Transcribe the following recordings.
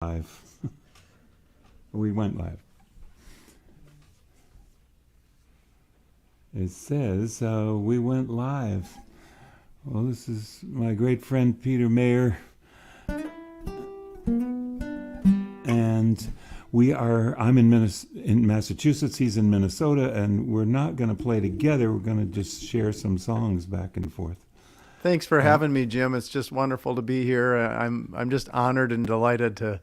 Live. We went live. It says we went live. Well, this is my great friend Peter Mayer, and I'm in Massachusetts, he's in Minnesota, and we're not going to play together. We're going to just share some songs back and forth. Thanks for having me, Jim. It's just wonderful to be here. I'm just honored and delighted to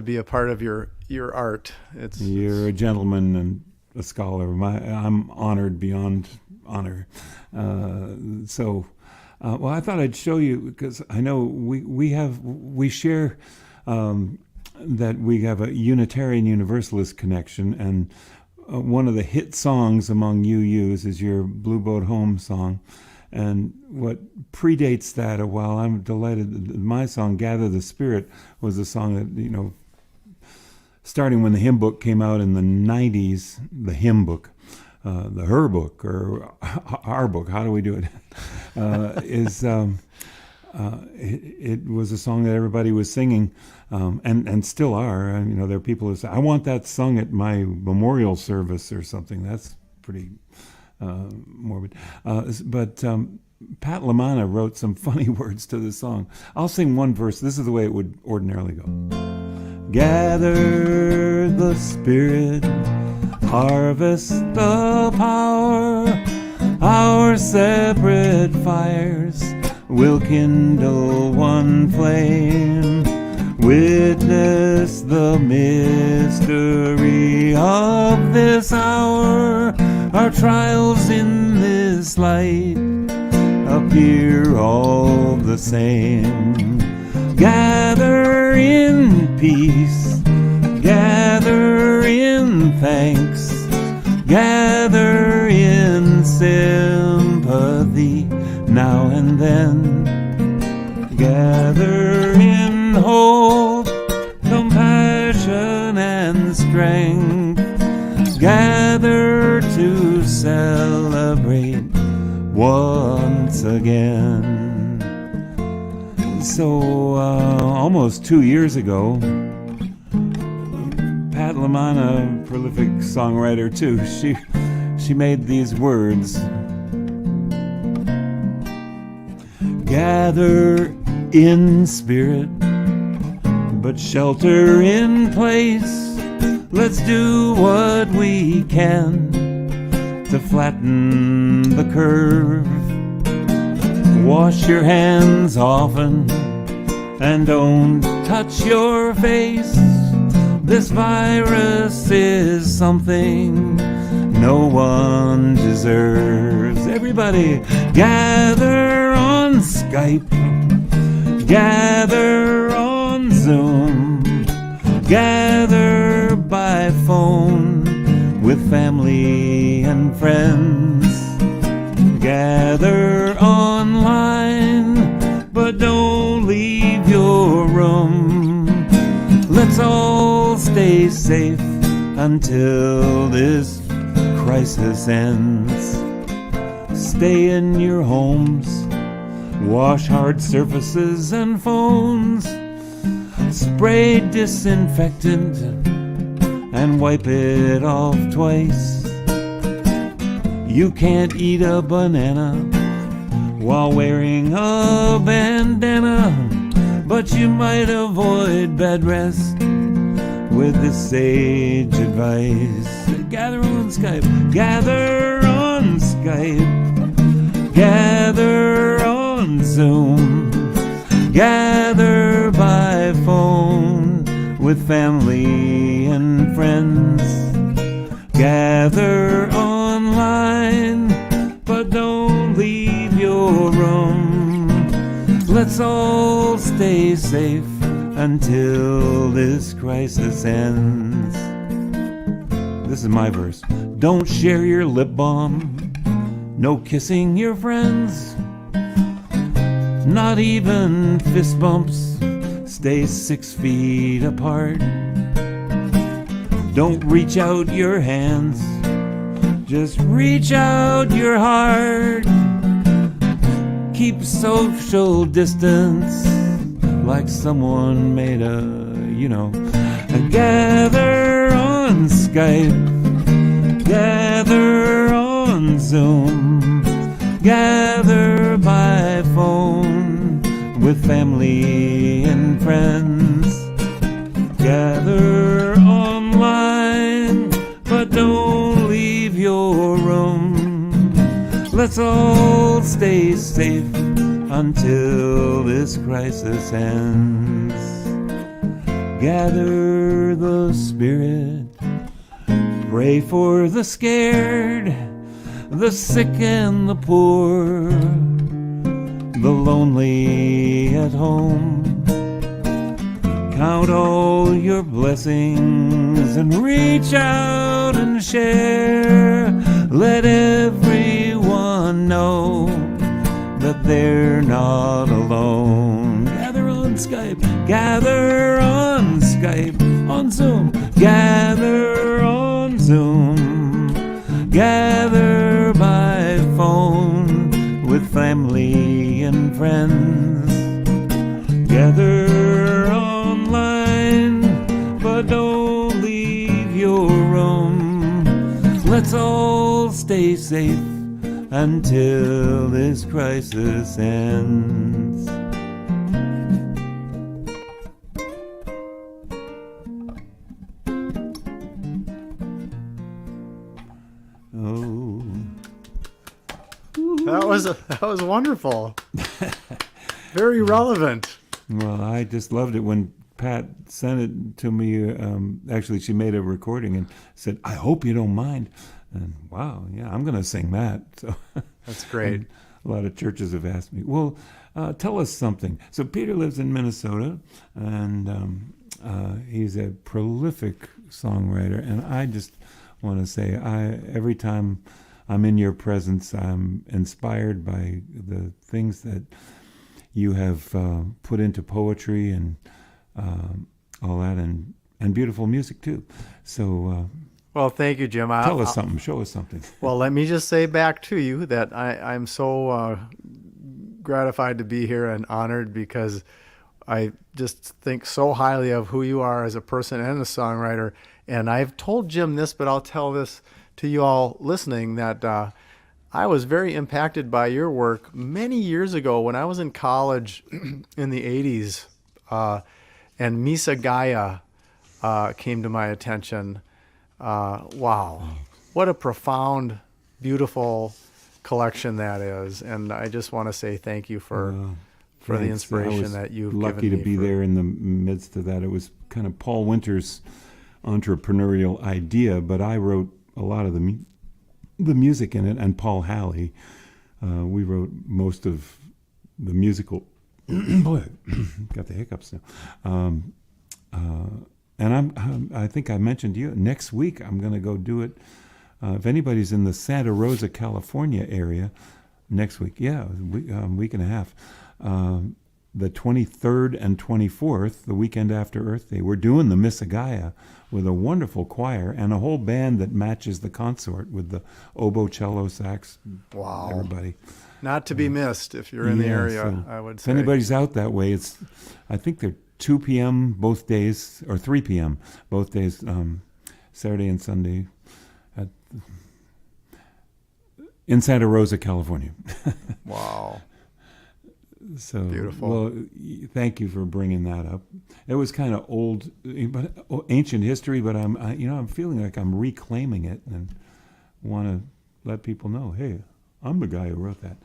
be a part of your art. You're a gentleman and a scholar. I'm honored beyond honor. Well, I thought I'd show you because I know we share that we have a Unitarian Universalist connection, and one of the hit songs among UUs is your Blue Boat Home song. And what predates that a while, I'm delighted that my song, Gather the Spirit, was a song that, starting when the hymn book came out in the 90s, the hymn book, the her book, or our book, how do we do it, it was a song that everybody was singing, and still are. There are people who say, I want that sung at my memorial service or something. That's pretty morbid. But Pat LaManna wrote some funny words to the song. I'll sing one verse. This is the way it would ordinarily go. Gather the Spirit, harvest the power, our separate fires will kindle one flame. Witness the mystery of this hour. Our trials in this light appear all the same. Gather in peace, gather in thanks, gather in sympathy now and then. Gather in hope, compassion and strength. Gather to celebrate once again. So almost 2 years ago, Pat LaManna, prolific songwriter too, she made these words. Gather in spirit, but shelter in place. Let's do what we can to flatten the curve. Wash your hands often and don't touch your face. This virus is something no one deserves. Everybody gather on Skype, gather on Zoom, gather by phone with family and friends. Gather online, but don't leave your room. Let's all stay safe until this crisis ends. Stay in your homes, wash hard surfaces and phones. Spray disinfectant and wipe it off twice. You can't eat a banana while wearing a bandana, but you might avoid bed rest with this sage advice. Gather on Skype, gather on Skype, gather on Zoom, gather by phone with family and friends. Gather online, but don't leave your room. Let's all stay safe until this crisis ends. This is my verse. Don't share your lip balm, no kissing your friends, not even fist bumps. Stay 6 feet apart. Don't reach out your hands, just reach out your heart. Keep social distance like someone made a gather on Skype, gather on Zoom, gather by phone with family and friends, gather online, but don't leave your room. Let's all stay safe until this crisis ends. Gather the spirit, pray for the scared, the sick and the poor, the lonely at home. Count all your blessings and reach out and share. Let everyone know that they're not alone. Gather on Skype, gather on Skype, on Zoom, gather on Zoom, gather by phone with family and friends, gather online, but don't leave your room. Let's all stay safe until this crisis ends. Oh, that was wonderful. Very relevant. Well, I just loved it when Pat sent it to me. Actually, she made a recording and said, "I hope you don't mind." And wow, yeah, I'm going to sing that. So that's great. A lot of churches have asked me, well, tell us something. So Peter lives in Minnesota, and he's a prolific songwriter. And I just want to say, every time I'm in your presence, I'm inspired by the things that you have put into poetry and all that, and beautiful music too. So. Well, thank you, Jim. Tell us something. Show us something. Well, let me just say back to you that I'm so gratified to be here and honored, because I just think so highly of who you are as a person and a songwriter. And I've told Jim this, but I'll tell this to you all listening, that I was very impacted by your work many years ago when I was in college in the 80s, and Misa Gaia came to my attention. Wow, what a profound, beautiful collection that is. And I just want to say thank you for the inspiration that you've given me. Lucky to be there in the midst of that. It was kind of Paul Winter's entrepreneurial idea, but I wrote a lot of the music in it, and Paul Halley. We wrote most of the musical. Boy, got the hiccups now. And I think I mentioned to you, next week I'm going to go do it. If anybody's in the Santa Rosa, California area, next week, week and a half, the 23rd and 24th, the weekend after Earth Day, we're doing the Misa Gaia with a wonderful choir and a whole band that matches the consort with the oboe, cello, sax, wow, everybody. Not to be missed if you're in the area, so I would say. If anybody's out that way, I think they're 2 p.m. both days, or 3 p.m. both days, Saturday and Sunday, in Santa Rosa, California. Wow. So beautiful. Well, thank you for bringing that up. It was kind of old, but ancient history. But I'm feeling like I'm reclaiming it, and want to let people know, hey, I'm the guy who wrote that.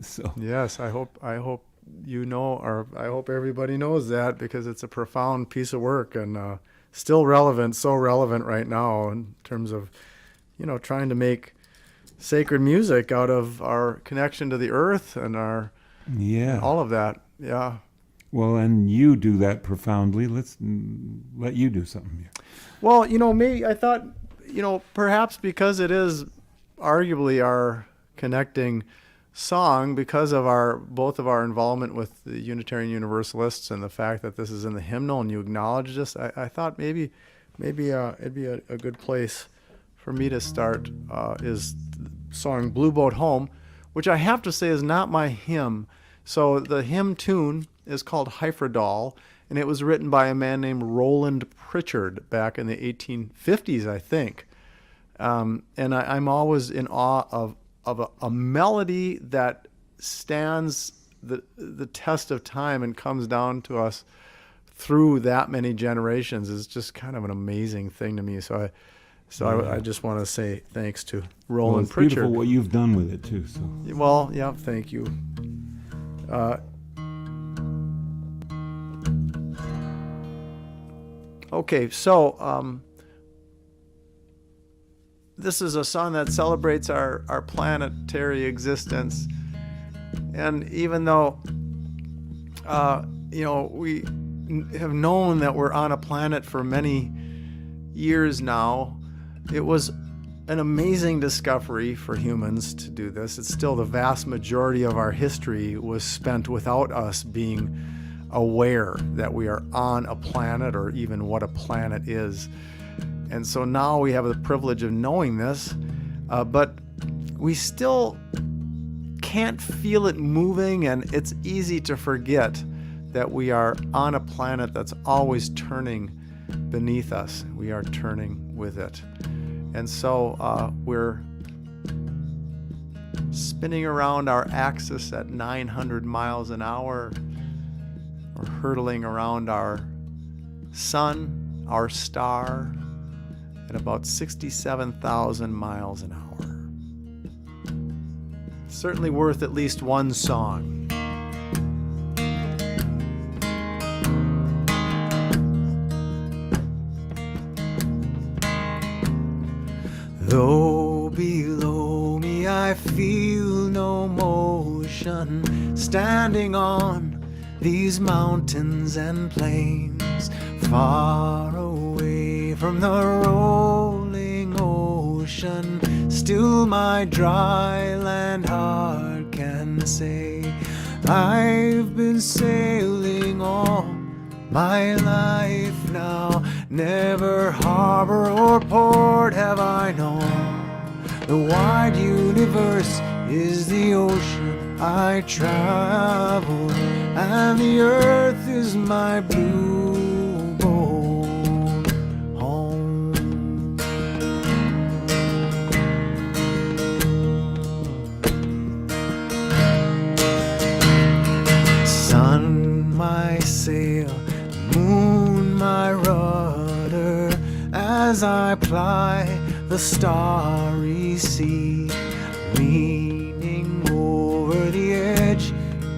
So yes, I hope you know, or I hope everybody knows that, because it's a profound piece of work, and still relevant, so relevant right now in terms of, trying to make sacred music out of our connection to the earth and all of that. Yeah. Well, and you do that profoundly. Let's let you do something here. Well, maybe I thought, perhaps because it is arguably our connecting song, because of both of our involvement with the Unitarian Universalists and the fact that this is in the hymnal and you acknowledge this, I thought maybe it'd be a good place for me to start is the song Blue Boat Home, which I have to say is not my hymn. So the hymn tune is called Heiferdal, and it was written by a man named Roland Pritchard back in the 1850s, I think. And I'm always in awe of a melody that stands the test of time and comes down to us through that many generations. Is just kind of an amazing thing to me. So I just want to say thanks to Roland Pritchard. It's beautiful what you've done with it too. So. Well, yeah, thank you. Okay, so this is a song that celebrates our planetary existence. And even though, we have known that we're on a planet for many years now, it was an amazing discovery for humans to do this. It's still the vast majority of our history was spent without us being aware that we are on a planet or even what a planet is. And so now we have the privilege of knowing this, but we still can't feel it moving, and it's easy to forget that we are on a planet that's always turning beneath us. We are turning with it. And so we're spinning around our axis at 900 miles an hour. We're hurtling around our sun, our star, at about 67,000 miles an hour. Certainly worth at least one song. Though below me I feel no motion, standing on these mountains and plains, far away from the rolling ocean, still my dry land heart can say, I've been sailing all my life now, never harbor or port have I known. The wide universe is the ocean I travel, and the earth is my blue boat home. Sun, my sail, moon, my rudder, as I ply the starry sea, leaning over the edge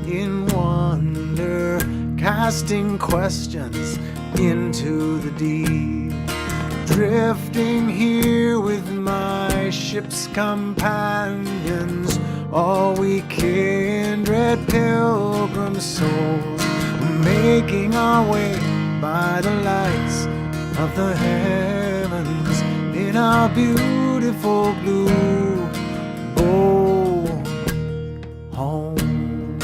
in wonder, casting questions into the deep, drifting here with my ship's companions, all we kindred pilgrim souls, making our way by the lights of the heavens in our beautiful blue boat home.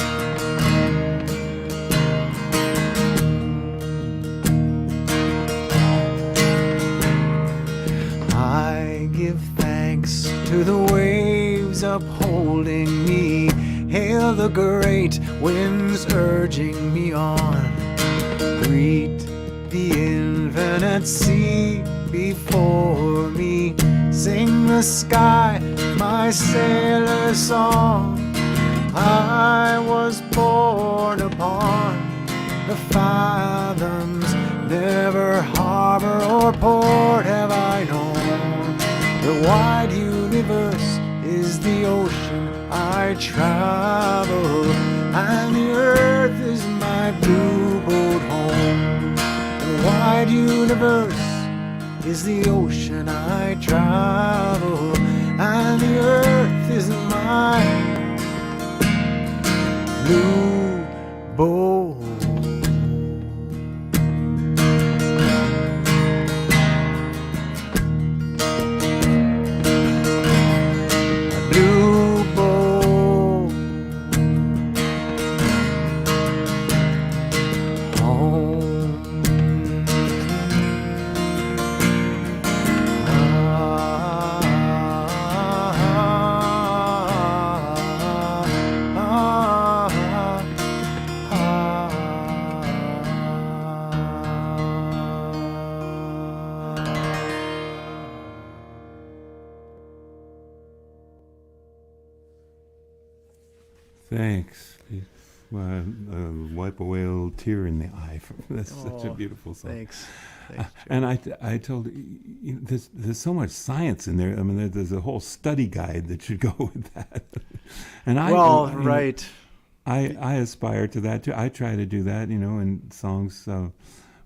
I give thanks to the waves upholding me, hail the great winds urging me on, greet the infinite sea before me, sing the sky my sailor song. I was born upon the fathoms, never harbor or port have I known. The wide universe is the ocean I travel, and the earth is my blue boat home. The wide universe is the ocean I travel, and the earth is my blue boat. Blue boat home. Thanks. Well, wipe away a little tear in the eye. That's such a beautiful song. Thanks. And I told you, there's so much science in there. I mean, there's a whole study guide that should go with that. And right. I aspire to that too. I try to do that, in songs.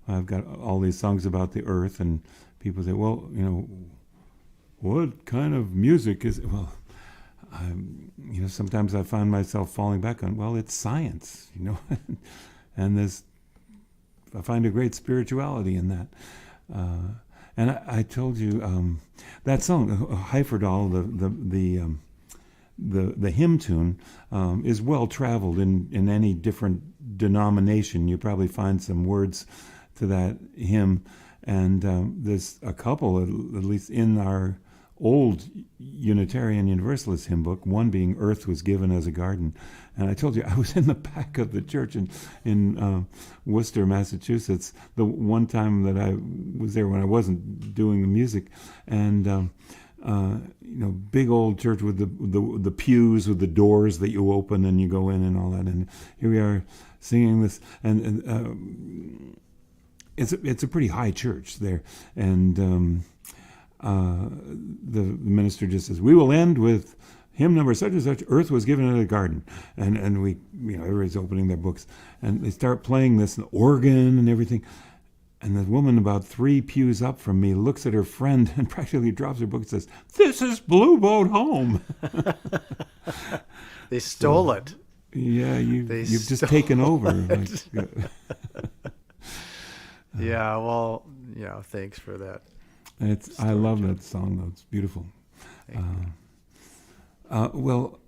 I've got all these songs about the earth, and people say, well, what kind of music is it? Well, sometimes I find myself falling back on, well, it's science, and I find a great spirituality in that. And I told you that song, Heiferdal, the hymn tune, is well traveled in any different denomination. You probably find some words to that hymn, and there's a couple, at least in our old Unitarian Universalist hymn book, one being "Earth was given as a garden." And I told you, I was in the back of the church in Worcester, Massachusetts, the one time that I was there when I wasn't doing the music. And, big old church with the pews with the doors that you open and you go in and all that. And here we are singing this. And it's a pretty high church there. And the minister just says, we will end with hymn number such and such, "Earth was given in a garden." And we, everybody's opening their books, and they start playing this, and organ and everything. And the woman about 3 pews up from me looks at her friend and practically drops her book and says, "This is Blue Boat Home." They stole it. Yeah, you've just taken over. Yeah, well, thanks for that. I love that song, though. It's beautiful. Well,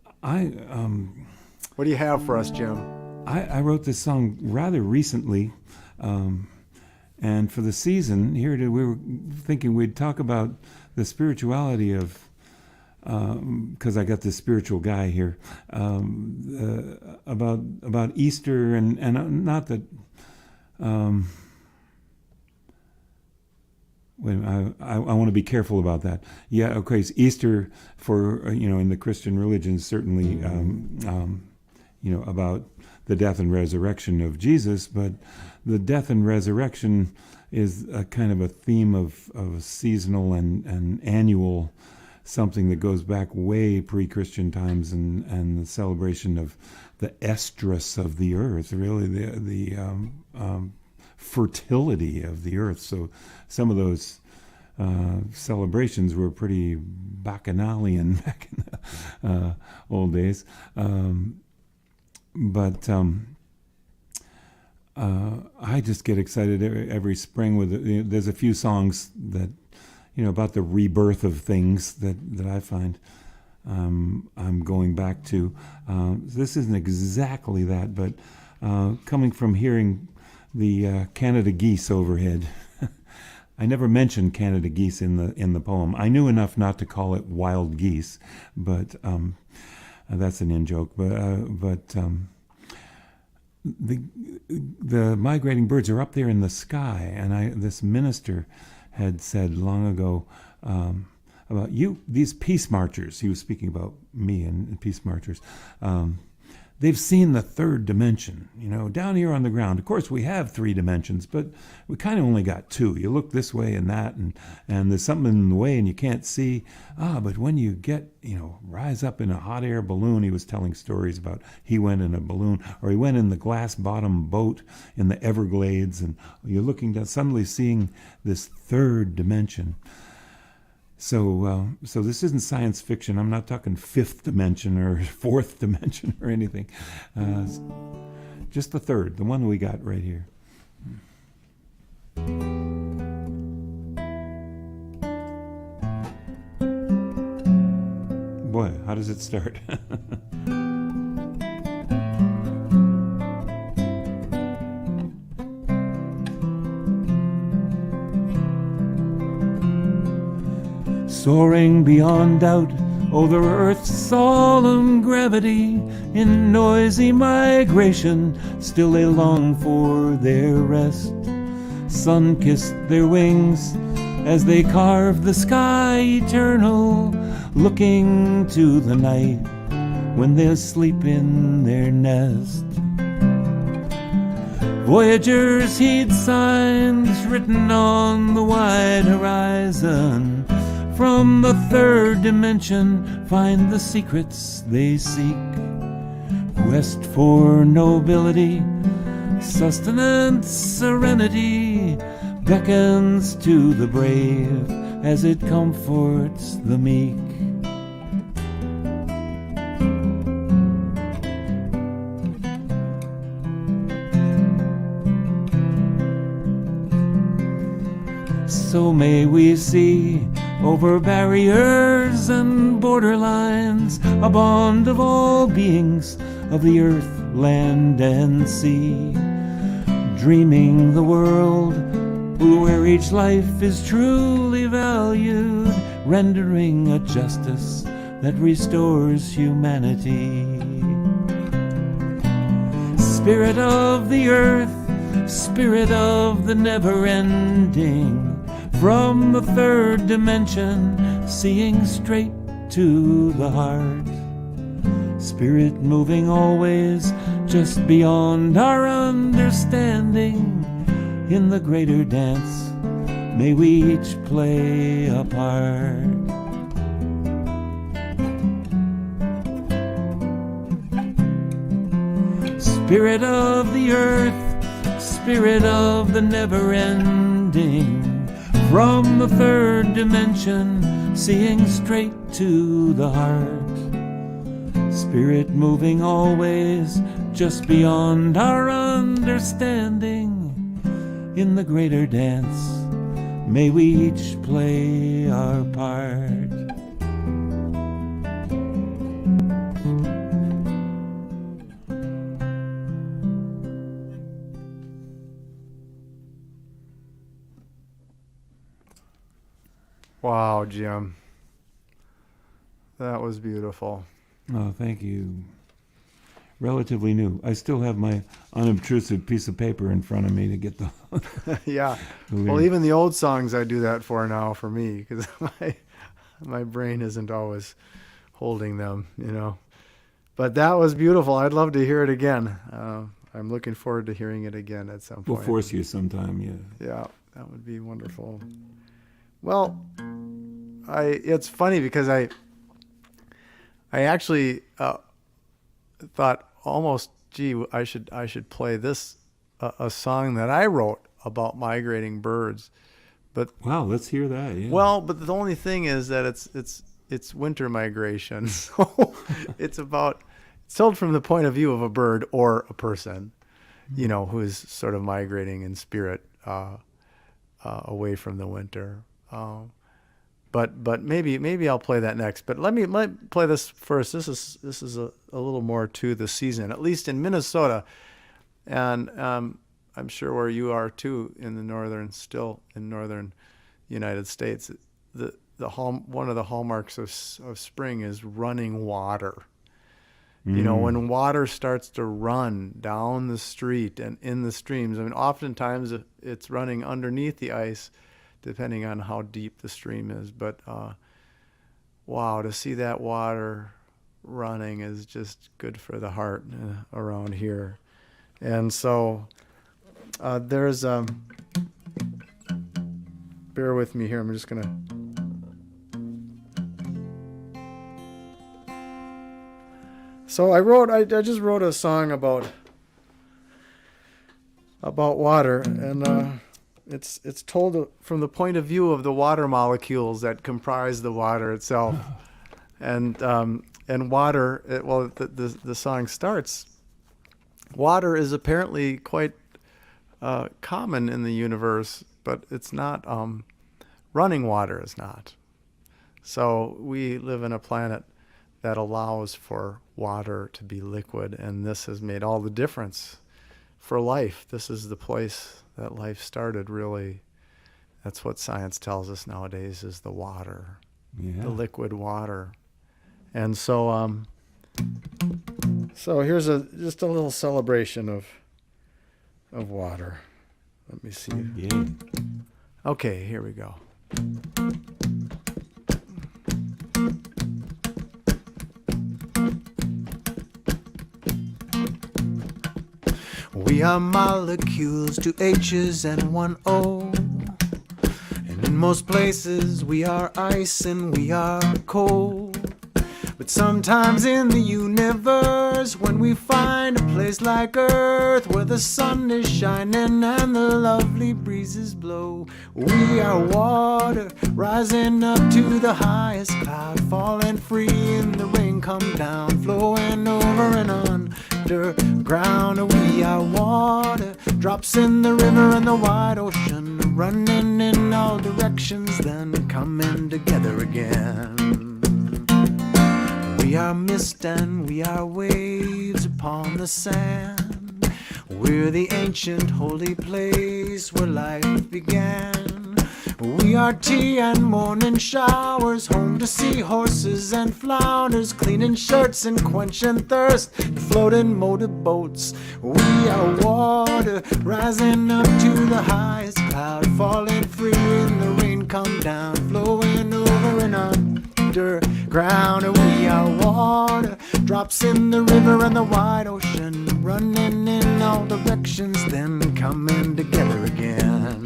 what do you have for us, Jim? I wrote this song rather recently, and for the season here, we were thinking we'd talk about the spirituality of, because I got this spiritual guy here, about Easter, and not that. Wait a minute, I want to be careful about that. Yeah, okay. So Easter, for in the Christian religion, certainly about the death and resurrection of Jesus. But the death and resurrection is a kind of a theme of seasonal and annual, something that goes back way pre-Christian times, and the celebration of the estrus of the earth, really the fertility of the earth. So some of those celebrations were pretty bacchanalian back in the old days. But I just get excited every spring with it. There's a few songs that, about the rebirth of things that I find I'm going back to. This isn't exactly that, but coming from hearing the Canada geese overhead. I never mentioned Canada geese in the poem. I knew enough not to call it wild geese, but that's an in-joke. But the migrating birds are up there in the sky, and this minister had said long ago about these peace marchers. He was speaking about me and peace marchers. They've seen the third dimension, down here on the ground. Of course, we have 3 dimensions, but we kind of only got 2. You look this way and that, and there's something in the way and you can't see. But when you get, rise up in a hot air balloon, he was telling stories about he went in a balloon, or he went in the glass bottom boat in the Everglades, and you're looking down, suddenly seeing this third dimension. So this isn't science fiction. I'm not talking 5th dimension or 4th dimension or anything. Just the third, the one we got right here. Boy, how does it start? Soaring beyond doubt over Earth's solemn gravity, in noisy migration, still they long for their rest. Sun-kissed their wings as they carve the sky eternal, looking to the night when they sleep in their nest. Voyagers heed signs written on the wide horizon. From the third dimension find the secrets they seek. Quest for nobility, sustenance, serenity beckons to the brave as it comforts the meek. So may we see over barriers and borderlines a bond of all beings of the earth, land, and sea, dreaming the world where each life is truly valued, rendering a justice that restores humanity. Spirit of the earth, spirit of the never-ending, from the third dimension, seeing straight to the heart. Spirit moving always just beyond our understanding. In the greater dance, may we each play a part. Spirit of the earth, spirit of the never-ending, from the third dimension, seeing straight to the heart. Spirit moving always just beyond our understanding. In the greater dance, may we each play our part. Wow, Jim. That was beautiful. Oh, thank you. Relatively new. I still have my unobtrusive piece of paper in front of me to get the... Yeah. Well, even the old songs I do that for now for me, because my brain isn't always holding them, you know. But that was beautiful. I'd love to hear it again. I'm looking forward to hearing it again at some point. We'll force you sometime, yeah. Yeah, that would be wonderful. Well, it's funny because I actually thought almost, gee, I should play this a song that I wrote about migrating birds, but wow, let's hear that. Yeah. Well, but the only thing is that it's winter migration, so it's told from the point of view of a bird or a person, you know, who is sort of migrating in spirit away from the winter. But maybe I'll play that next. But let me play this first. This is a little more to the season, at least in Minnesota, and I'm sure where you are too in the northern United States. One of the hallmarks of spring is running water. You know, when water starts to run down the street and in the streams. I mean, oftentimes it's running underneath the ice, depending on how deep the stream is. But wow, to see that water running is just good for the heart around here. And so there's bear with me here. I'm just gonna. So I just wrote a song about water, and it's told from the point of view of the water molecules that comprise the water itself, and water. The song starts. Water is apparently quite common in the universe, but it's not. Running water is not. So we live in a planet that allows for water to be liquid, and this has made all the difference for life. This is the place that life started, really. That's what science tells us nowadays, is the water, the liquid water. And so here's just a little celebration of water. Let me see. Yeah. Okay, here we go. We are molecules, 2 H's and 1 O. And in most places we are ice and we are cold. But sometimes in the universe, when we find a place like Earth, where the sun is shining and the lovely breezes blow, we are water rising up to the highest cloud, falling free in the rain come down, flowing over and underground. We are water, drops in the river and the wide ocean, running in all directions, then coming together again. We are mist and we are waves upon the sand. We're the ancient holy place where life began. We are tea and morning showers, home to seahorses and flounders, cleaning shirts and quenching thirst, floating motorboats. We are water, rising up to the highest cloud, falling free in the rain come down, flowing over and underground. We are water, drops in the river and the wide ocean, running in all directions, then coming together again.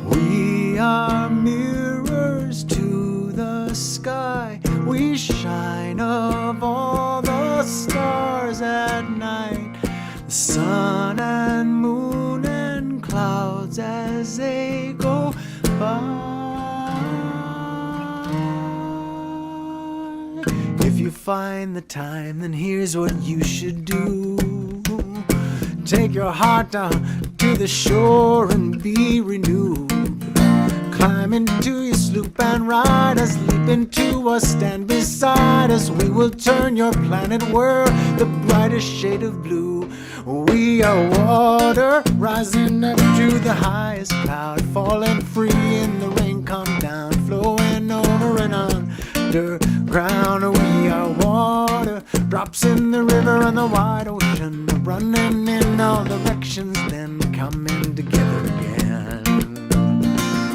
We are mirrors to the sky, we shine of all the stars at night, the sun and moon and clouds as they go by. If you find the time, then here's what you should do. Take your heart down to the shore and be renewed. Climb into your sloop and ride us, leap into us, stand beside us. We will turn your planet world the brightest shade of blue. We are water, rising up to the highest cloud, falling free in the rain come down, flowing over and underground. We are water, drops in the river and the wide ocean, running in all directions, then coming together again.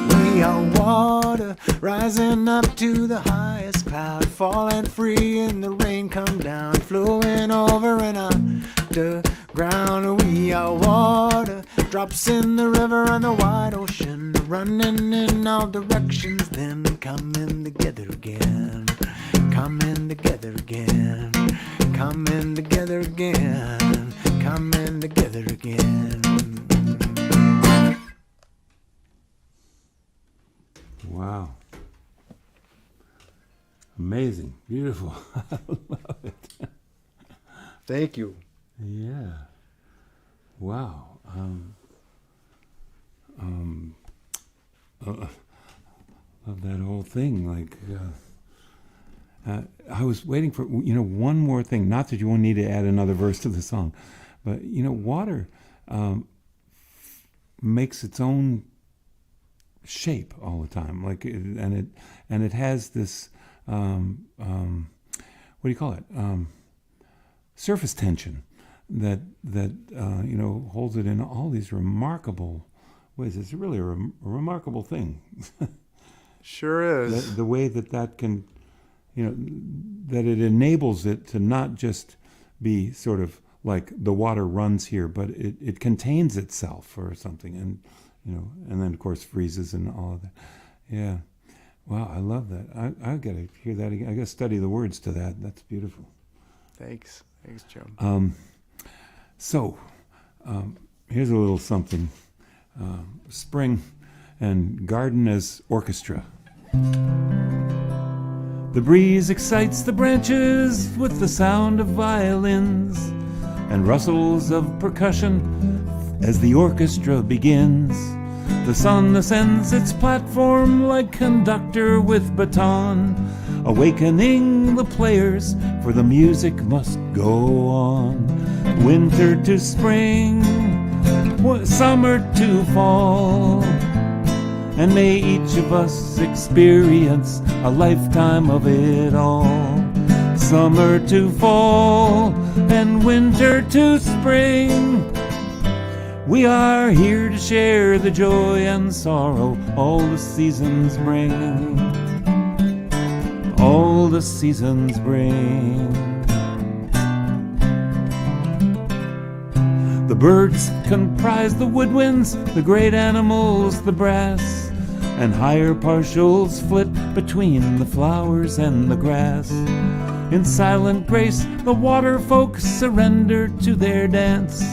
We are water, rising up to the highest cloud, falling free in the rain come down, flowing over and underground. We are water, drops in the river and the wide ocean, running in all directions, then coming together again. Coming together again, coming together again, coming together again. Wow. Amazing. Beautiful. I love it. Thank you. Yeah. Wow. Love that whole thing. Like, I was waiting for, one more thing. Not that you won't need to add another verse to the song, but, water makes its own shape all the time. Like, and it has this, what do you call it? Surface tension that holds it in all these remarkable ways. It's really a remarkable thing. Sure is. The way that can, that it enables it to not just be sort of like the water runs here, but it contains itself or something, and and then of course freezes and all of that. Yeah, wow, I love that. I got to hear that again. I got to study the words to that. That's beautiful. Thanks, Jim. So, here's a little something. Spring and garden as orchestra. The breeze excites the branches with the sound of violins and rustles of percussion as the orchestra begins. The sun ascends its platform like conductor with baton, awakening the players, for the music must go on. Winter to spring, summer to fall, and may each of us experience a lifetime of it all. Summer to fall and winter to spring, we are here to share the joy and sorrow all the seasons bring. All the seasons bring. The birds comprise the woodwinds, the great animals the brass, and higher partials flit between the flowers and the grass. In silent grace the water folk surrender to their dance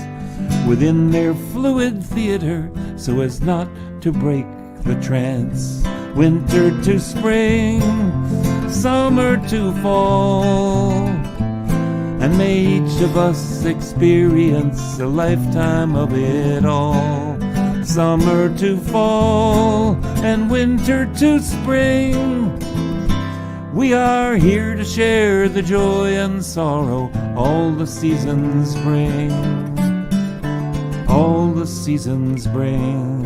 within their fluid theater, so as not to break the trance. Winter to spring, summer to fall, and may each of us experience a lifetime of it all. Summer to fall, and winter to spring, we are here to share the joy and sorrow all the seasons bring. All the seasons bring.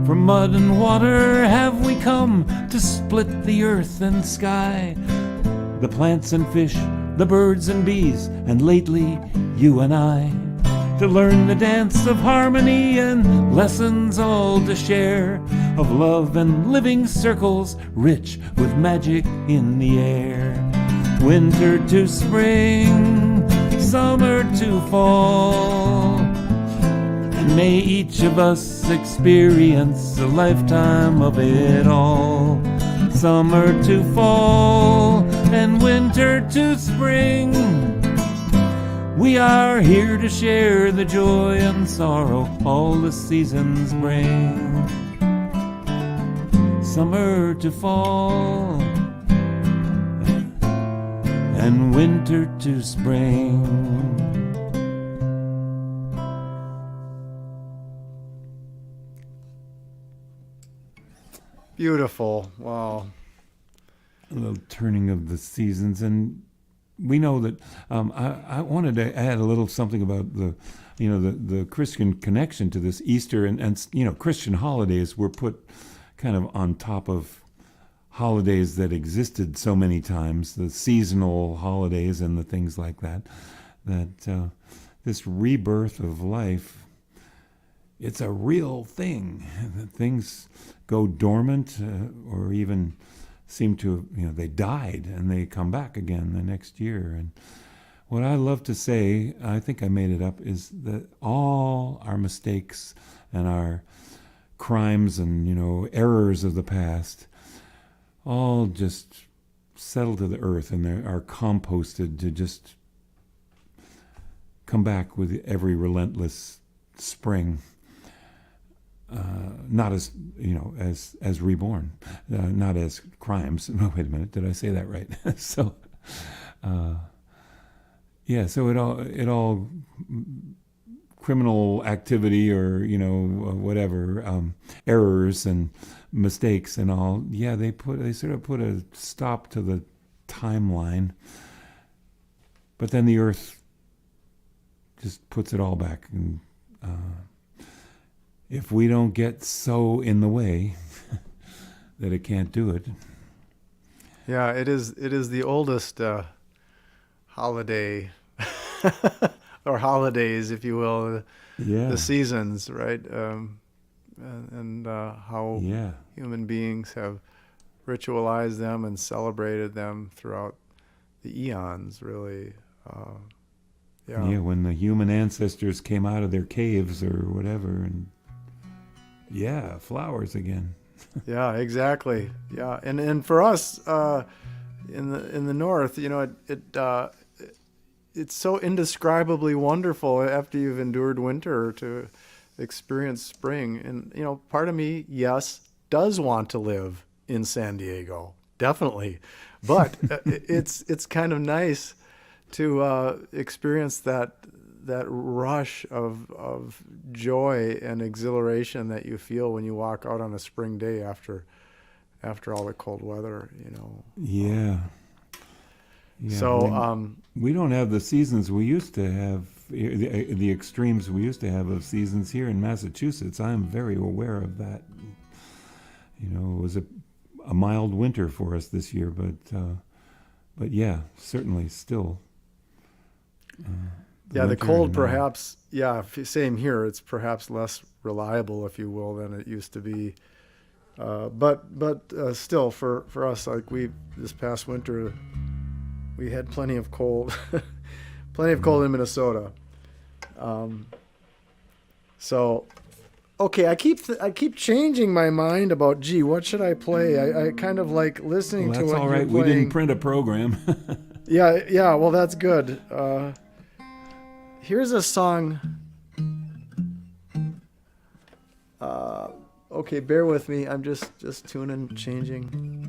From mud and water have we come to split the earth and sky, the plants and fish, the birds and bees, and lately you and I, to learn the dance of harmony and lessons all to share, of love and living circles rich with magic in the air. Winter to spring, summer to fall, and may each of us experience a lifetime of it all. Summer to fall, and winter to spring, we are here to share the joy and sorrow all the seasons bring. Summer to fall, and winter to spring. Beautiful. Wow. A little turning of the seasons, and we know that I wanted to add a little something about the Christian connection to this Easter, and Christian holidays were put kind of on top of holidays that existed so many times, the seasonal holidays and the things like that, this rebirth of life, it's a real thing. Things go dormant or even seem to, they died and they come back again the next year. And what I love to say, I think I made it up, is that all our mistakes and our crimes and, errors of the past all just settle to the earth and they are composted to just come back with every relentless spring. Not as as reborn, not as crimes. No, wait a minute, did I say that right? So it all criminal activity or whatever, errors and mistakes and all. Yeah, they sort of put a stop to the timeline, but then the earth just puts it all back. And if we don't get so in the way that it can't do it. Yeah, it is the oldest holiday or holidays, if you will, the seasons, right? And how human beings have ritualized them and celebrated them throughout the eons, really. When the human ancestors came out of their caves or whatever, and flowers again. Yeah, exactly. Yeah, and for us in the north, it's so indescribably wonderful after you've endured winter to experience spring. And part of me, yes, does want to live in San Diego, definitely, but it's kind of nice to experience that rush of joy and exhilaration that you feel when you walk out on a spring day after all the cold weather, Yeah. So we don't have the seasons we used to have, the extremes we used to have of seasons here in Massachusetts. I am very aware of that. It was a mild winter for us this year, but yeah, certainly still. The cold perhaps, same here. It's perhaps less reliable, if you will, than it used to be. But still, for us, like this past winter, we had plenty of cold Plenty of cold in Minnesota. So, okay, I keep changing my mind about, gee, what should I play? I kind of like listening to That's what all right. you're We playing. didn't print a program. Yeah, well, that's good. Here's a song. Okay, bear with me. I'm just tuning, changing.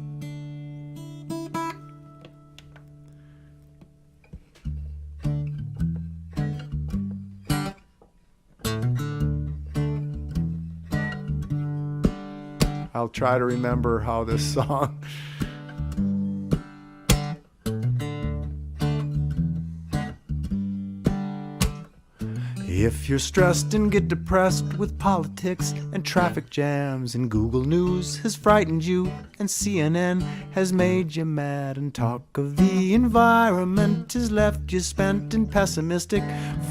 I'll try to remember how this song. If you're stressed and get depressed with politics and traffic jams and Google News has frightened you and CNN has made you mad and talk of the environment has left you spent and pessimistic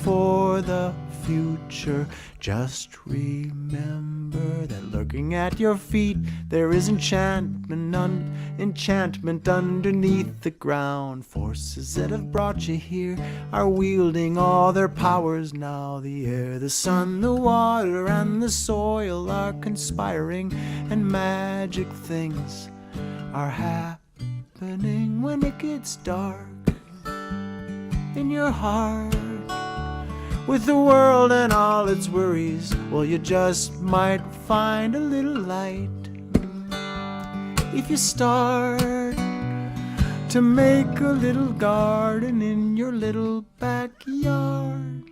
for the future, just remember that lurking at your feet there is enchantment underneath the ground. Forces that have brought you here are wielding all their powers now. The air, the sun, the water, and the soil are conspiring, and magic things are happening when it gets dark in your heart. With the world and all its worries, well, you just might find a little light if you start to make a little garden in your little backyard.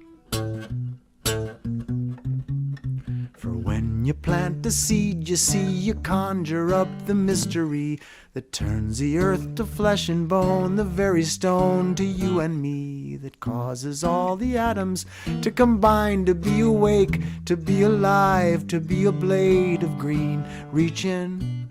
For when you plant a seed, you see, you conjure up the mystery that turns the earth to flesh and bone, the very stone to you and me, that causes all the atoms to combine, to be awake, to be alive, to be a blade of green, reaching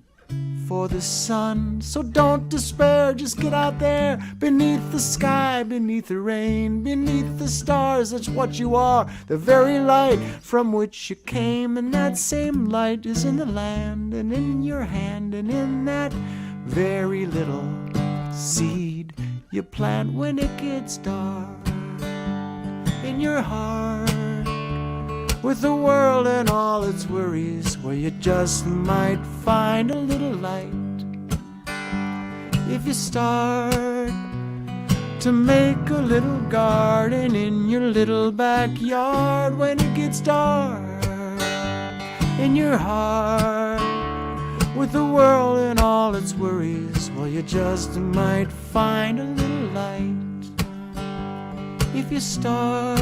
for the sun. So don't despair, just get out there, beneath the sky, beneath the rain, beneath the stars. That's what you are, the very light from which you came, and that same light is in the land and in your hand and in that very little seed you plant when it gets dark in your heart. With the world and all its worries, where you just might find a little light if you start to make a little garden in your little backyard when it gets dark in your heart. With the world and all its worries, well, you just might find a little light if you start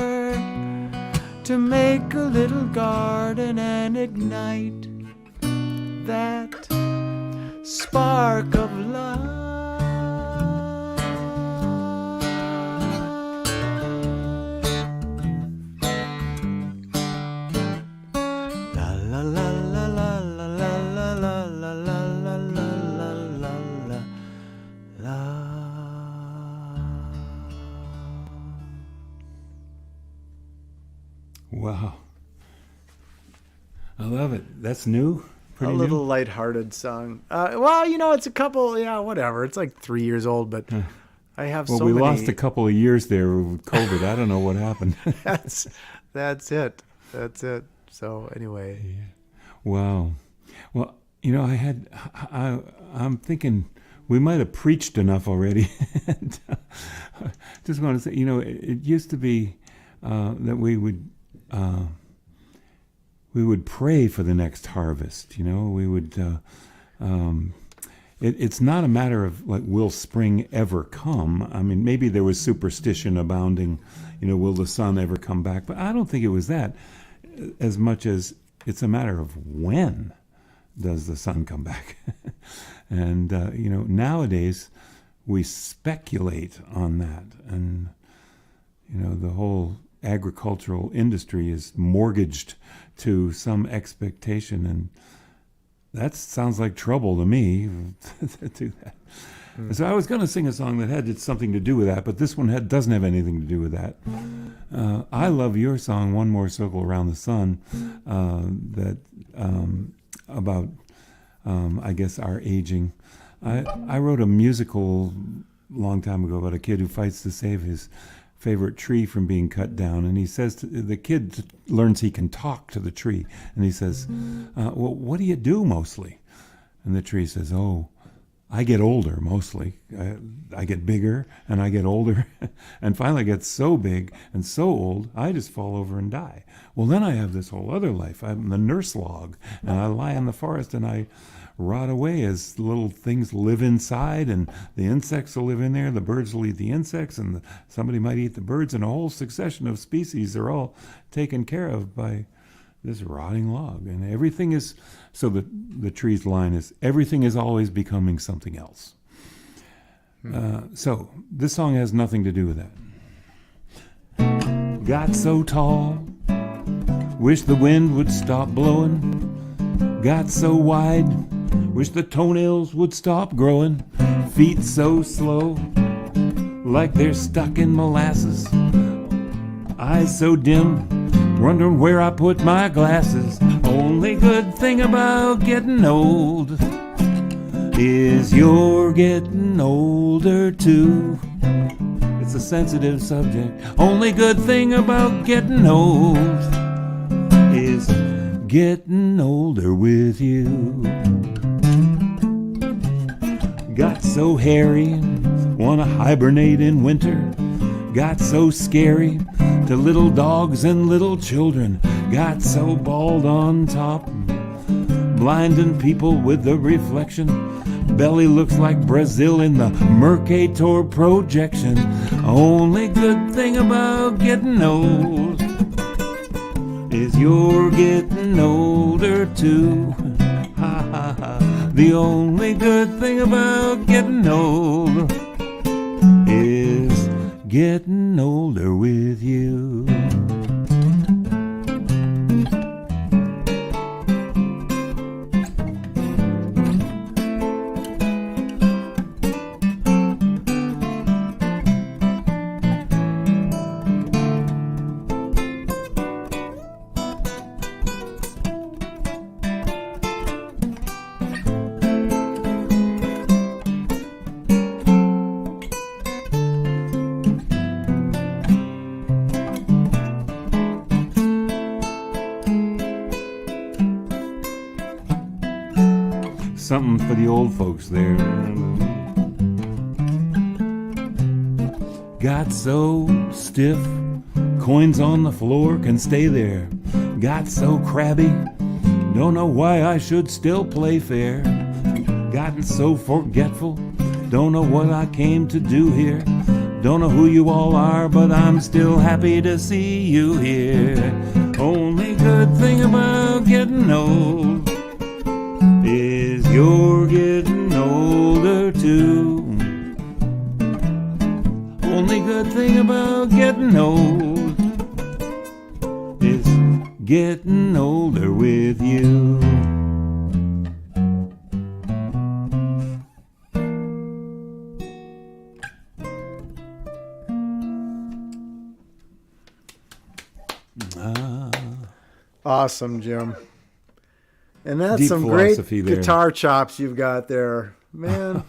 to make a little garden and ignite that spark of love. La la la la la la la la la la la la la la. Wow. I love it. That's new? Pretty A little new? lighthearted song. Well, you know, it's a couple, whatever. It's like 3 years old, but I have Well, so we many. lost a couple of years there with COVID. I don't know what happened. That's it. That's it. So anyway. Yeah. Wow. Well, you know, I'm thinking we might have preached enough already. And, just want to say, you know, it used to be that we would pray for the next harvest. You know, we would. It's not a matter of like, will spring ever come? I mean, maybe there was superstition abounding. You know, will the sun ever come back? But I don't think it was that, as much as it's a matter of when does the sun come back. And you know, nowadays we speculate on that, and you know, the whole agricultural industry is mortgaged to some expectation, and that sounds like trouble to me to do that. So I was going to sing a song that had something to do with that, but this one doesn't have anything to do with that. I love your song, One More Circle Around the Sun, about, I guess, our aging. I wrote a musical long time ago about a kid who fights to save his favorite tree from being cut down, and he says the kid learns he can talk to the tree, and he says, well, what do you do mostly? And the tree says, oh, I get older mostly. I get bigger and I get older and finally get so big and so old, I just fall over and die. Well, then I have this whole other life. I'm the nurse log, and I lie in the forest and I rot away as little things live inside, and the insects will live in there, the birds will eat the insects, and somebody might eat the birds, and a whole succession of species are all taken care of by this rotting log. And everything is, so the tree's line is, everything is always becoming something else. So this song has nothing to do with that. Got so tall, wish the wind would stop blowing. Got so wide, wish the toenails would stop growing. Feet so slow, like they're stuck in molasses. Eyes so dim, wondering where I put my glasses. Only good thing about getting old is you're getting older too. It's a sensitive subject. Only good thing about getting old is getting older with you. Got so hairy, wanna hibernate in winter. Got so scary to little dogs and little children. Got so bald on top, blinding people with the reflection. Belly looks like Brazil in the Mercator projection. Only good thing about getting old is you're getting older too. Ha ha ha. The only good thing about getting old is getting older with you. Something for the old folks there. Got so stiff, coins on the floor can stay there. Got so crabby, don't know why I should still play fair. Gotten so forgetful, don't know what I came to do here. Don't know who you all are, but I'm still happy to see you here. Only good thing about getting old is you're getting older too. Only good thing about getting old is getting older with you. Awesome, Jim. And that's Deep some great philosophy there. guitar chops you've got there, man.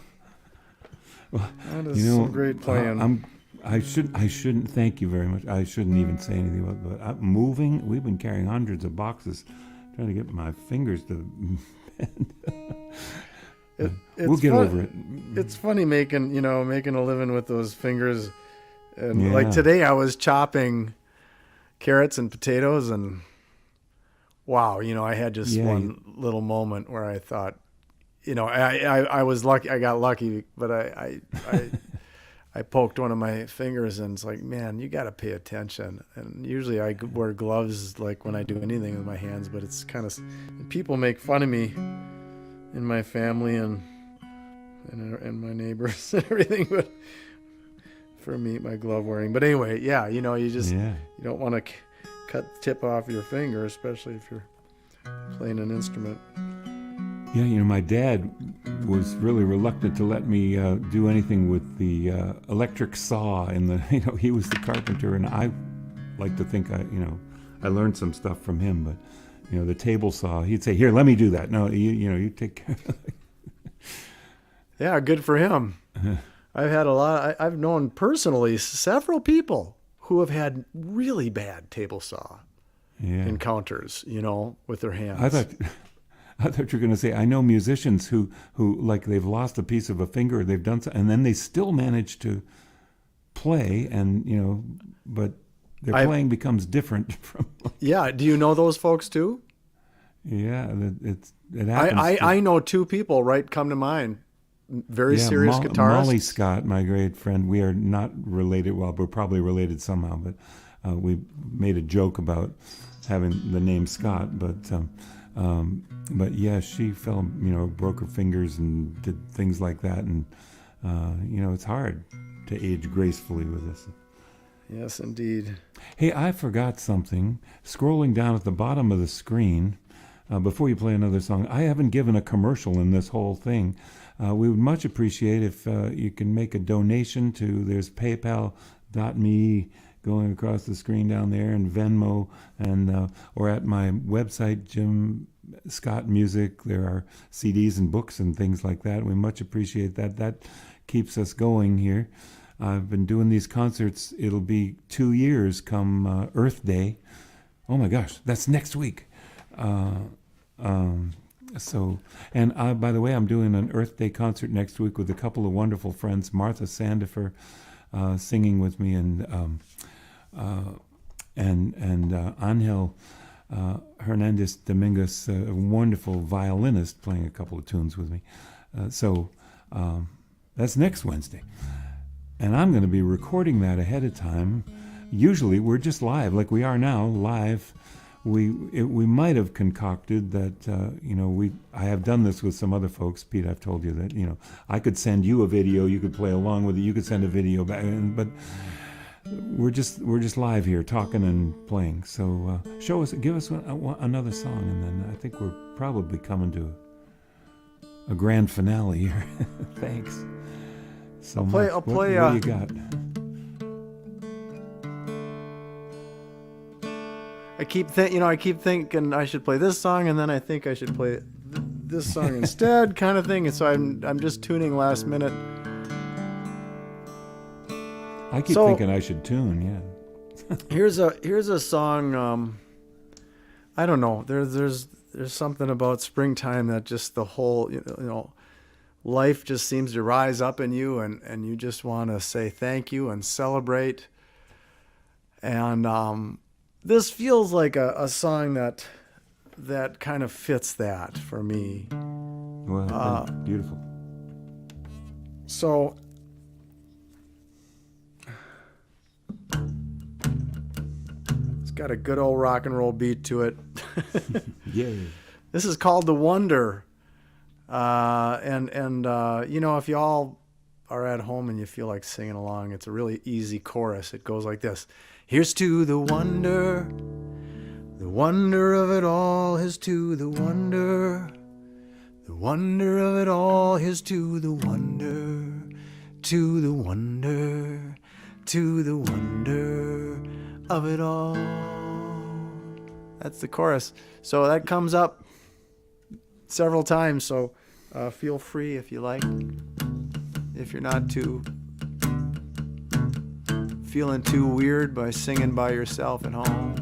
That is some great playing. I shouldn't thank you very much. I shouldn't even say anything about it, but I'm moving. We've been carrying hundreds of boxes, trying to get my fingers to bend. We'll get over it. It's funny making a living with those fingers. And like today, I was chopping carrots and potatoes, and wow, I had just one little moment where I thought, I was lucky. I got lucky, but I poked one of my fingers, and it's like, man, you got to pay attention. And usually I wear gloves like when I do anything with my hands, but it's kind of, people make fun of me in my family and my neighbors and everything, but for me, my glove wearing. But anyway, you don't want to cut the tip off your finger, especially if you're playing an instrument. Yeah, my dad was really reluctant to let me do anything with the electric saw. He was the carpenter, and I like to think I learned some stuff from him. But the table saw, he'd say, "Here, let me do that." No, you take care of it. Yeah, good for him. I've had I've known personally several people who have had really bad table saw Yeah. encounters, with their hands. I thought you were going to say, I know musicians who like they've lost a piece of a finger, they've done so, and then they still manage to play, and but their playing becomes different from. Yeah, do you know those folks too? Yeah, it happens. I know two people come to mind. Very serious guitarists. Molly Scott, my great friend. We are not related. Well, we're probably related somehow, but we made a joke about having the name Scott. But yeah, she fell, broke her fingers and did things like that, and it's hard to age gracefully with this. Yes, indeed. Hey, I forgot something. Scrolling down at the bottom of the screen, before you play another song, I haven't given a commercial in this whole thing. We would much appreciate if you can make a donation to, there's paypal.me going across the screen down there, and Venmo, and or at my website, Jim Scott Music. There are CDs and books and things like that. We much appreciate that. That keeps us going here. I've been doing these concerts. It'll be 2 years come Earth Day. Oh my gosh, that's next week. So, and by the way, I'm doing an Earth Day concert next week with a couple of wonderful friends, Martha Sandifer singing with me, and Angel Hernandez Dominguez, a wonderful violinist, playing a couple of tunes with me. So that's next Wednesday. And I'm going to be recording that ahead of time. Usually we're just live, like we are now, live. We might have concocted that, I have done this with some other folks. Pete, I've told you that, I could send you a video, you could play along with it, you could send a video back, but we're just live here talking and playing. So give us another song, and then I think we're probably coming to a grand finale here. Thanks. I'll play. What do you got? I keep thinking I should play this song, and then I think I should play this song instead, kind of thing. And so I'm just tuning last minute. I keep thinking I should tune. Yeah. here's a song. I don't know. There's something about springtime that just the whole life just seems to rise up in you, and you just want to say thank you and celebrate. And this feels like a song that kind of fits that for me. Well, beautiful. So it's got a good old rock and roll beat to it. Yeah. This is called The Wonder. If you all are at home and you feel like singing along, it's a really easy chorus. It goes like this. Here's to the wonder of it all. Here's to the wonder of it all. Here's to the wonder, to the wonder, to the wonder of it all. That's the chorus. So that comes up several times, so feel free if you like, if you're not feeling too weird by singing by yourself at home.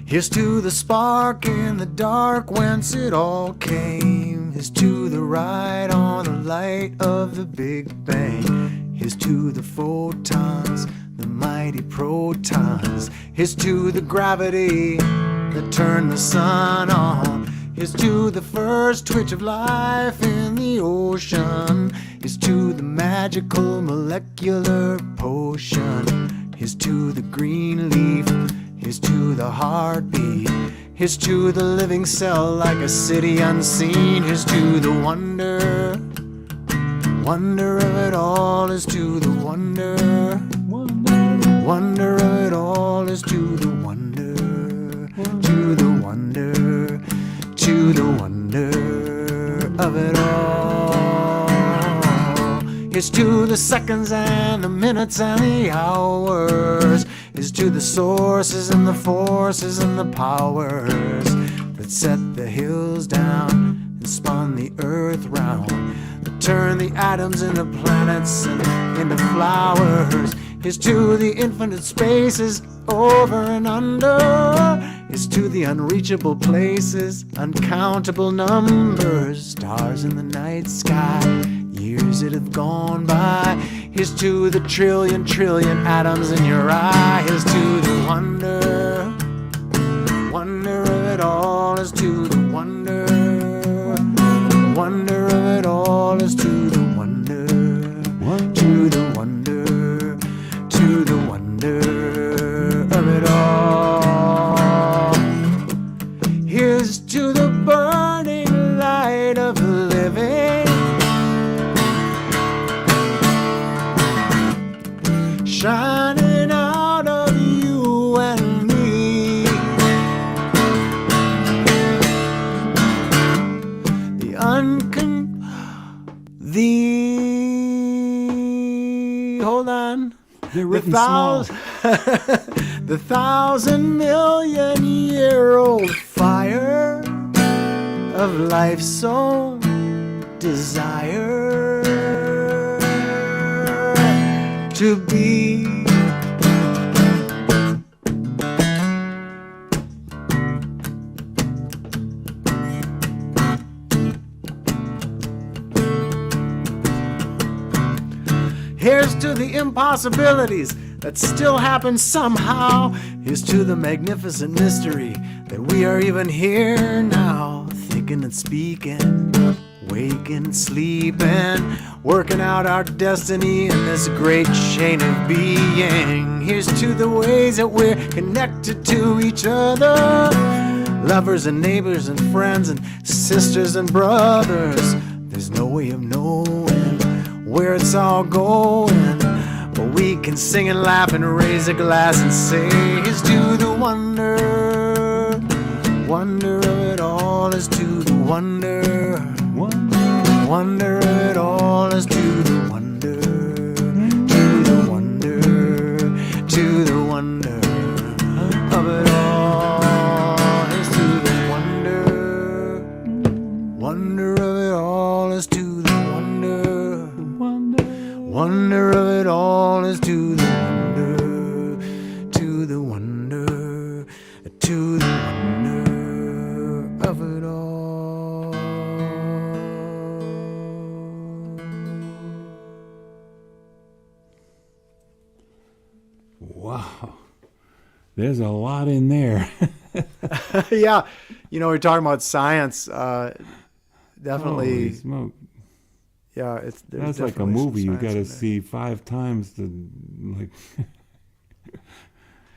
Here's to the spark in the dark whence it all came. Here's to the ride on the light of the Big Bang. Here's to the photons, the mighty protons. Here's to the gravity that turned the sun on. Here's to the first twitch of life in the ocean. Here's to the magical molecular potion. Here's to the green leaf. Here's to the heartbeat. Here's to the living cell like a city unseen. Here's to the wonder of it all. Is to the wonder of it all. Is to the wonder, to the wonder, to the wonder of it all. Here's to the seconds and the minutes and the hours. Is to the sources and the forces and the powers that that set the hills down and spun the earth round, that turned the atoms into planets and into flowers. Here's to the infinite spaces over and under. Here's to the unreachable places, uncountable numbers, stars in the night sky, years that have gone by. Here's to the trillion atoms in your eye. Here's to the wonder of it all. Is to the wonder of it all. Is to the wonder, to the wonder, to the wonder of it all. Here's to the burning light of living, shining out of you and me. Hold on. They're written small. The 1,000,000,000-year-old fire of life's own desire to be. Here's to the impossibilities that still happen somehow. Here's to the magnificent mystery that we are even here now, thinking and speaking, waking and sleeping, working out our destiny in this great chain of being. Here's to the ways that we're connected to each other, lovers and neighbors and friends and sisters and brothers. There's no way of knowing where it's all going, but we can sing and laugh and raise a glass and say, here's to the wonder of it all. Is to the wonder of it all. Is to the wonder, to the wonder, to the wonder of it all. Is to the wonder of it all. Is to the wonder of it all. Is to the wonder, to the wonder, to the wonder of it all. Wow. There's a lot in there. Yeah. We're talking about science. Definitely. Holy smoke. Yeah, That's like a movie you got to see 5 times to like.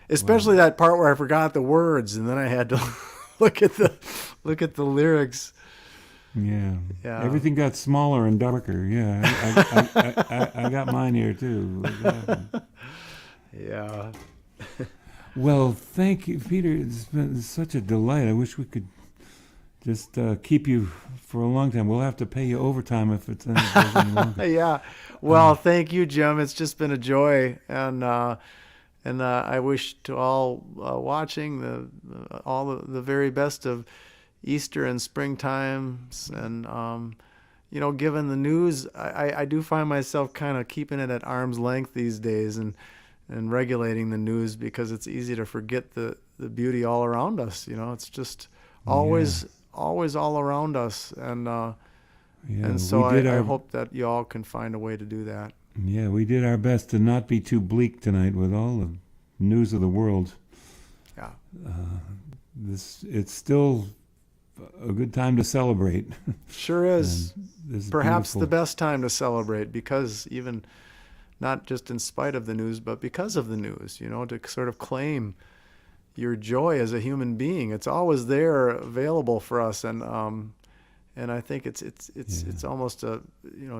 Especially that part where I forgot the words, and then I had to look at the lyrics. Yeah. Everything got smaller and darker. Yeah, I got mine here too. Yeah. Well, thank you, Peter. It's been such a delight. I wish we could just keep you for a long time. We'll have to pay you overtime if it's any longer. Yeah. Well, thank you, Jim. It's just been a joy, and I wish to all watching all the very best of Easter and springtimes. And given the news, I do find myself kind of keeping it at arm's length these days and regulating the news, because it's easy to forget the beauty all around us. It's just always all around us, and so I hope that you all can find a way to do that. Yeah, we did our best to not be too bleak tonight with all the news of the world. Yeah. It's still a good time to celebrate. Sure is. Perhaps beautiful. the best time to celebrate, because even not just in spite of the news, but because of the news, to sort of claim your joy as a human being. It's always there, available for us, and I think it's almost a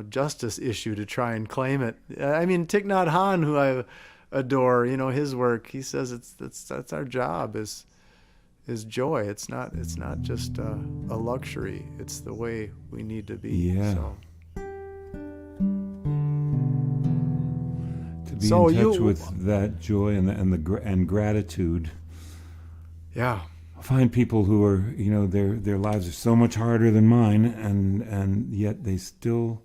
justice issue to try and claim it. I mean, Thich Nhat Hanh, who I adore, his work, he says that's our job is joy. It's not just a luxury. It's the way we need to be. Yeah. So. To be in touch with that joy and gratitude. Yeah. find people who are, their lives are so much harder than mine, and yet they still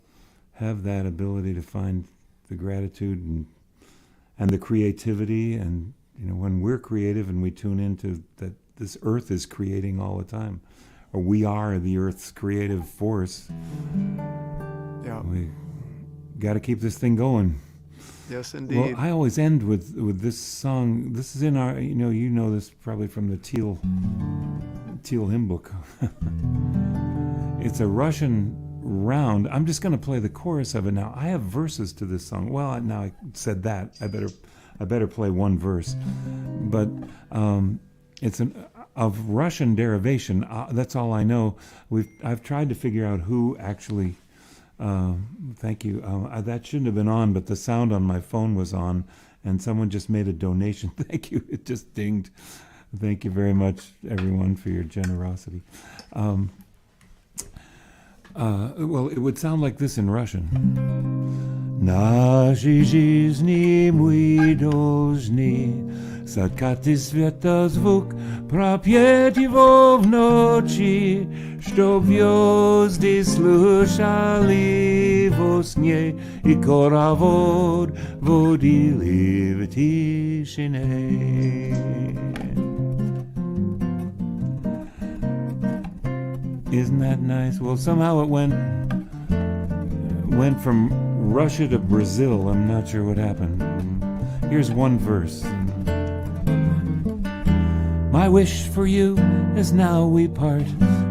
have that ability to find the gratitude and the creativity. And when we're creative and we tune into that, this earth is creating all the time, or we are the earth's creative force. Yeah. We got to keep this thing going. Yes, indeed. Well, I always end with this song. This is in our, you know this probably from the Teal hymn book. It's a Russian round. I'm just going to play the chorus of it now. I have verses to this song. Well, now I said that, I better play one verse. But it's of Russian derivation. That's all I know. I've tried to figure out who actually. Thank you. That shouldn't have been on, but the sound on my phone was on, and someone just made a donation. Thank you. It just dinged. Thank you very much, everyone, for your generosity. Well, it would sound like this in Russian. Наши жизни мы должны соткать из света звук, пропеть его в ночи, чтоб звезды слышали во сне и хоровод водили в тишине. Isn't that nice? Well, somehow it went from Russia to Brazil. I'm not sure what happened. Here's one verse. My wish for you, as now we part,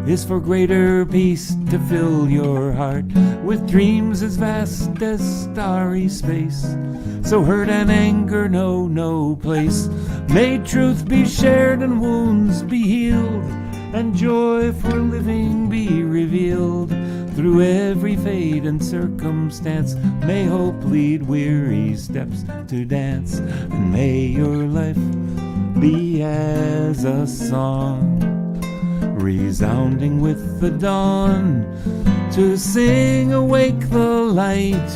is for greater peace to fill your heart with dreams as vast as starry space. So hurt and anger know no place. May truth be shared and wounds be healed, and joy for living be revealed. Through every fate and circumstance, may hope lead weary steps to dance, and may your life be as a song, resounding with the dawn, to sing awake the light,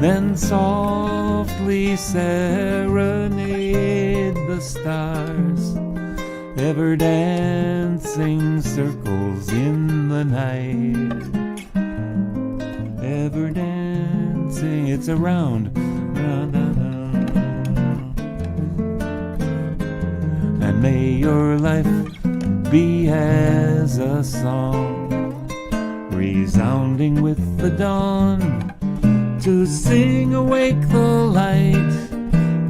then softly serenade the stars, ever dancing circles in the night, ever dancing. It's a round, round, round, round. And may your life be as a song, resounding with the dawn, to sing awake the light,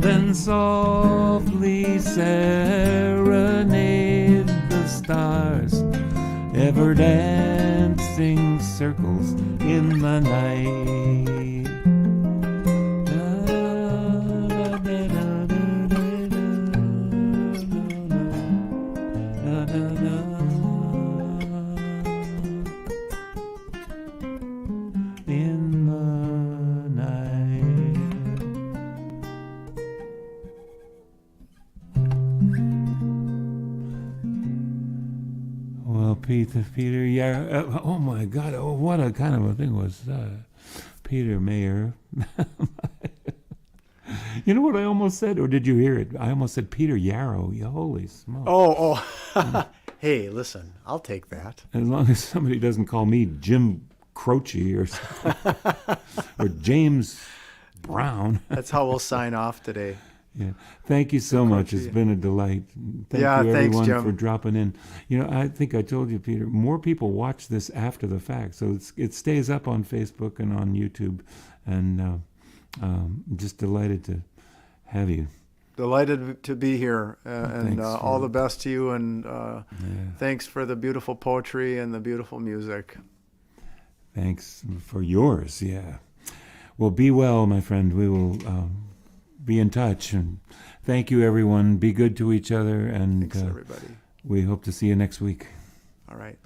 then softly serenade the stars, ever dancing circles in the night. In the night. Well, Peter, yeah. Oh my God! Oh, what a kind of a thing was Peter Mayer. You know what I almost said, or did you hear it? I almost said Peter Yarrow. Yeah, holy smokes! Oh. Hey, listen, I'll take that. As long as somebody doesn't call me Jim Croce or something, or James Brown. That's how we'll sign off today. Yeah. Thank you so much. It's been a delight. Thank you, everyone, Jim, for dropping in. I think I told you, Peter, more people watch this after the fact. So it stays up on Facebook and on YouTube. And I'm just delighted to have you. Delighted to be here. And all the best to you. And thanks for the beautiful poetry and the beautiful music. Thanks for yours, yeah. Well, be well, my friend. We will be in touch. And thank you, everyone. Be good to each other. And thanks, everybody. We hope to see you next week. All right.